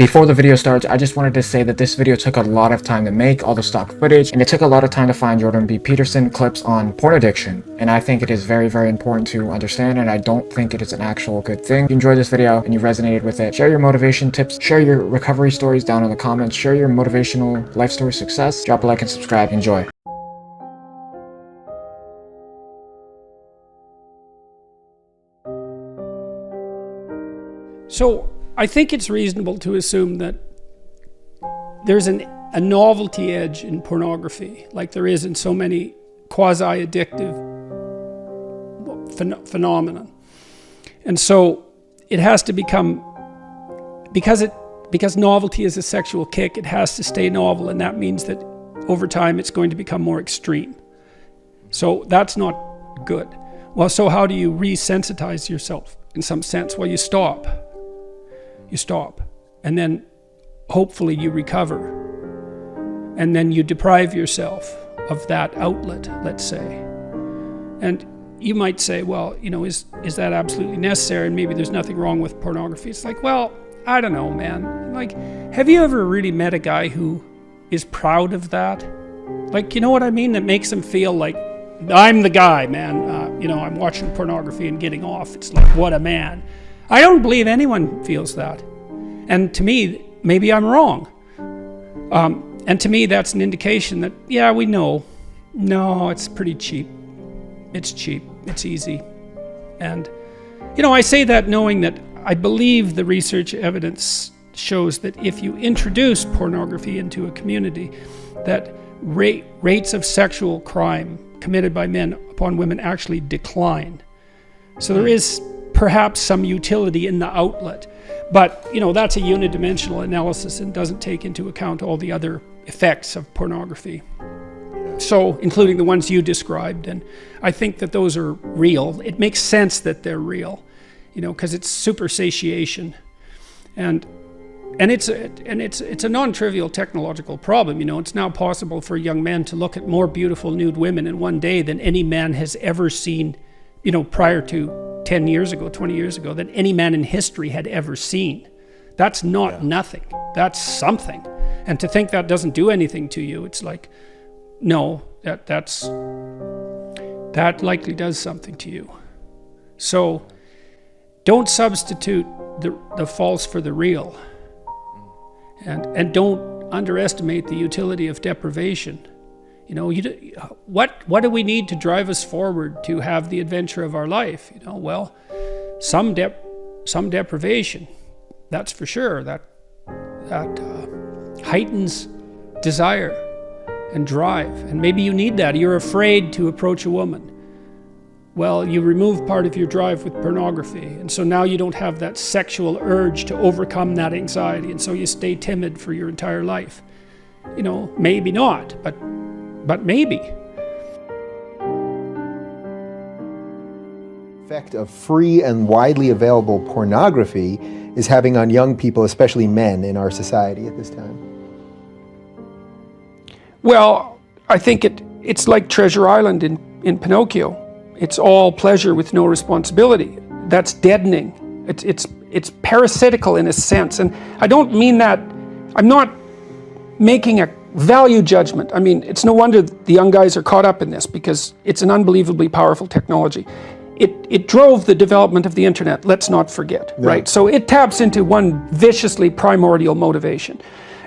Before the video starts, I just wanted to say that this video took a lot of time to make, all the stock footage, and it took a lot of time to find Jordan B. Peterson clips on porn addiction. And I think it is very, very important to understand, and I don't think it is an actual good thing. If you enjoyed this video and you resonated with it, share your motivation tips, share your recovery stories down in the comments, share your motivational life story success, drop a like and subscribe. Enjoy. So I think it's reasonable to assume that there's a novelty edge in pornography, like there is in so many quasi-addictive phenomena. And so it has to become, because novelty is a sexual kick, it has to stay novel, and that means that over time it's going to become more extreme. So that's not good. Well, so how do you resensitize yourself in some sense? Well, you stop. You stop, and then hopefully you recover, and then you deprive yourself of that outlet, let's say. And you might say, well, you know, is that absolutely necessary? And maybe there's nothing wrong with pornography. It's like, well, I don't know, man. Like, have you ever really met a guy who is proud of that? Like, you know what I mean? That makes him feel like, I'm the guy, man. You know, I'm watching pornography and getting off. It's like, what a man. I don't believe anyone feels that. And to me, maybe I'm wrong. And to me, that's an indication that, yeah, we know. No, it's pretty cheap. It's cheap. It's easy. And, you know, I say that knowing that I believe the research evidence shows that if you introduce pornography into a community, that rates of sexual crime committed by men upon women actually decline. So there is perhaps some utility in the outlet, but you know, that's a unidimensional analysis and doesn't take into account all the other effects of pornography, so including the ones you described. And I think that those are real. It makes sense that they're real, you know, because it's super satiation, and it's a non-trivial technological problem. You know, it's now possible for young men to look at more beautiful nude women in one day than any man has ever seen, you know, prior to 10 years ago, 20 years ago, that any man in history had ever seen. That's not nothing. That's something. And to think that doesn't do anything to you, it's like, no, that likely does something to you. So don't substitute the false for the real. And don't underestimate the utility of deprivation. You know, what do we need to drive us forward to have the adventure of our life? You know, well, some deprivation, that's for sure. That heightens desire and drive, and maybe you need that. You're afraid to approach a woman. Well, you remove part of your drive with pornography, and so now you don't have that sexual urge to overcome that anxiety, and so you stay timid for your entire life. You know, maybe not, but maybe. Effect of free and widely available pornography is having on young people, especially men in our society at this time? Well, I think it's like Treasure Island in Pinocchio. It's all pleasure with no responsibility. That's deadening. It's parasitical in a sense, and I don't mean that. I'm not making a value judgment. I mean, it's no wonder the young guys are caught up in this, because it's an unbelievably powerful technology. It drove the development of the internet, let's not forget, right? So it taps into one viciously primordial motivation.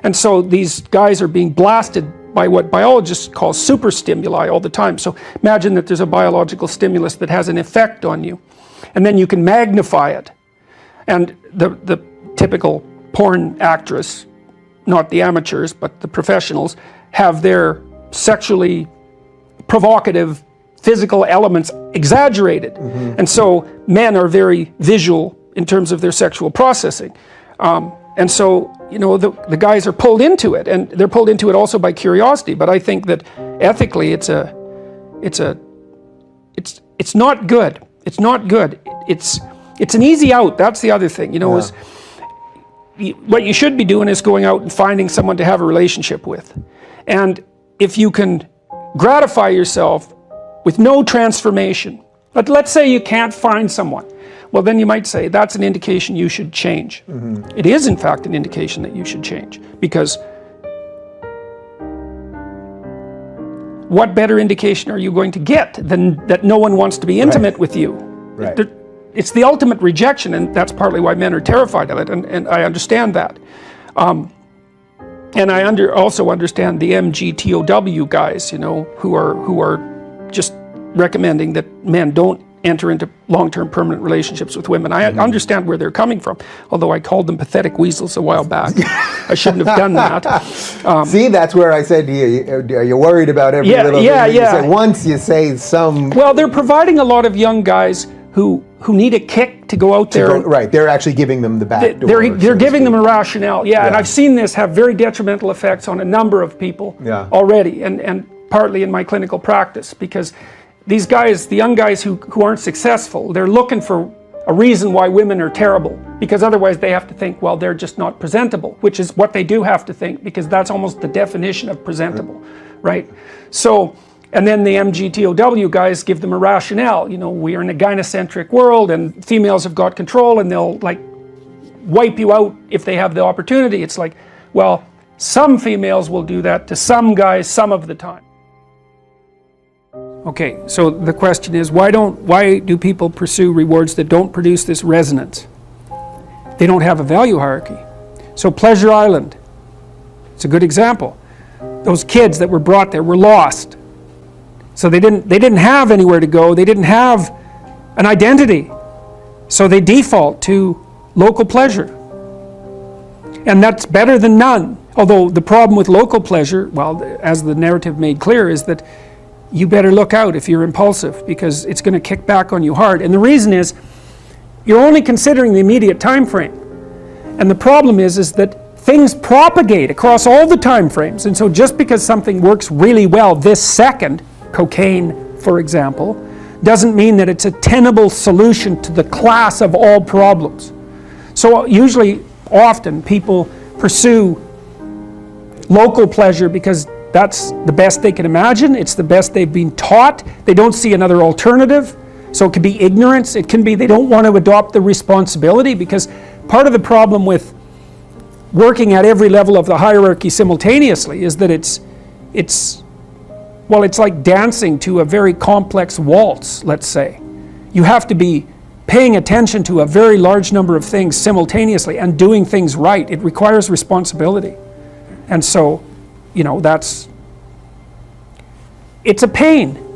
And so these guys are being blasted by what biologists call super stimuli all the time. So imagine that there's a biological stimulus that has an effect on you, and then you can magnify it. And the typical porn actress, not the amateurs, but the professionals, have their sexually provocative physical elements exaggerated. And so men are very visual in terms of their sexual processing. And so, you know, the guys are pulled into it, and they're pulled into it also by curiosity. But I think that ethically it's not good. It's not good. It's an easy out. That's the other thing, you know, is what you should be doing is going out and finding someone to have a relationship with. And if you can gratify yourself with no transformation, but let's say you can't find someone. well, then you might say that's an indication you should change. It is, in fact, an indication that you should change, because what better indication are you going to get than that no one wants to be intimate with you? Right. It's the ultimate rejection, and that's partly why men are terrified of it, and I understand that. And I also understand the MGTOW guys, you know, who are just recommending that men don't enter into long-term permanent relationships with women. I understand where they're coming from, although I called them pathetic weasels a while back. I shouldn't have done that. See, that's where I said to you, are you worried about every little thing that you say? Once you say some... Well, they're providing a lot of young guys who need a kick to go out there. Right, they're actually giving them the back door. They're giving them a rationale, and I've seen this have very detrimental effects on a number of people already, and partly in my clinical practice, because these guys, the young guys who aren't successful, they're looking for a reason why women are terrible, because otherwise they have to think, well, they're just not presentable, which is what they do have to think, because that's almost the definition of presentable, right? So, and then the MGTOW guys give them a rationale. You know, we are in a gynocentric world and females have got control and they'll like wipe you out if they have the opportunity. It's like, well, some females will do that to some guys some of the time. Okay, so the question is, why do people pursue rewards that don't produce this resonance? They don't have a value hierarchy. So Pleasure Island, it's a good example. Those kids that were brought there were lost. So they didn't have anywhere to go. They didn't have an identity. So they default to local pleasure. And that's better than none. Although the problem with local pleasure, well, as the narrative made clear, is that you better look out if you're impulsive, because it's going to kick back on you hard. And the reason is, you're only considering the immediate time frame. And the problem is that things propagate across all the time frames. And so just because something works really well this second, cocaine, for example, doesn't mean that it's a tenable solution to the class of all problems. So usually, often, people pursue local pleasure because that's the best they can imagine. It's the best they've been taught. They don't see another alternative. So it can be ignorance. It can be they don't want to adopt the responsibility, because part of the problem with working at every level of the hierarchy simultaneously is that it's like dancing to a very complex waltz, let's say. You have to be paying attention to a very large number of things simultaneously and doing things right. It requires responsibility. And so, you know, it's a pain.